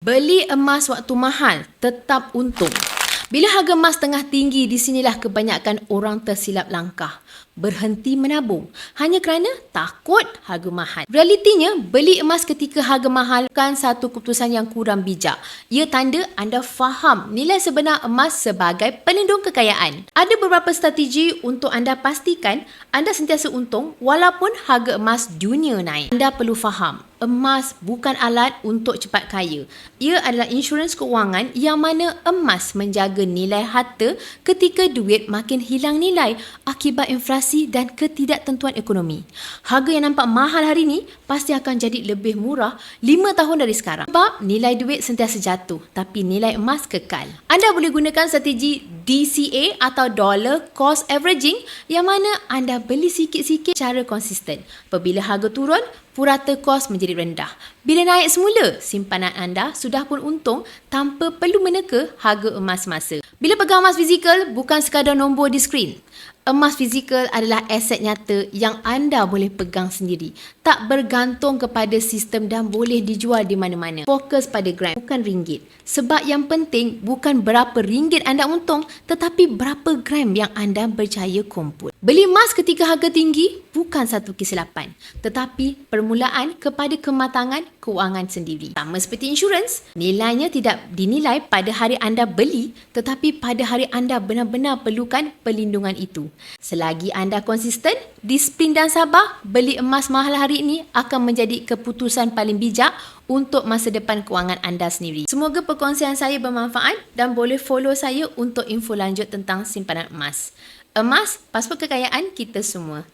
Beli emas waktu mahal tetap untung. Bila harga emas tengah tinggi, di sinilah kebanyakan orang tersilap langkah. Berhenti menabung hanya kerana takut harga mahal. Realitinya, beli emas ketika harga mahal bukan satu keputusan yang kurang bijak. Ia tanda anda faham nilai sebenar emas sebagai pelindung kekayaan. Ada beberapa strategi untuk anda pastikan anda sentiasa untung walaupun harga emas dunia naik. Anda perlu faham, emas bukan alat untuk cepat kaya. Ia adalah insurans keuangan yang mana emas menjaga nilai harta ketika duit makin hilang nilai akibat inflasi dan ketidaktentuan ekonomi. Harga yang nampak mahal hari ini pasti akan jadi lebih murah 5 tahun dari sekarang. Sebab nilai duit sentiasa jatuh tapi nilai emas kekal. Anda boleh gunakan strategi DCA atau Dollar Cost Averaging yang mana anda beli sikit-sikit secara konsisten. Apabila harga turun, purata kos menjadi rendah. Bila naik semula, simpanan anda sudah pun untung tanpa perlu meneka harga emas semasa. Bila pegang emas fizikal, bukan sekadar nombor di skrin. Emas fizikal adalah aset nyata yang anda boleh pegang sendiri. Tak bergantung kepada sistem dan boleh dijual di mana-mana. Fokus pada gram, bukan ringgit. Sebab yang penting bukan berapa ringgit anda untung, tetapi berapa gram yang anda berjaya kumpul. Beli emas ketika harga tinggi bukan satu kesilapan, tetapi permulaan kepada kematangan keuangan sendiri. Sama seperti insurans, nilainya tidak dinilai pada hari anda beli, tetapi pada hari anda benar-benar perlukan perlindungan itu. Selagi anda konsisten, disiplin dan sabar, beli emas mahal hari ini akan menjadi keputusan paling bijak untuk masa depan kewangan anda sendiri. Semoga perkongsian saya bermanfaat dan boleh follow saya untuk info lanjut tentang simpanan emas. Emas, pasport kekayaan kita semua.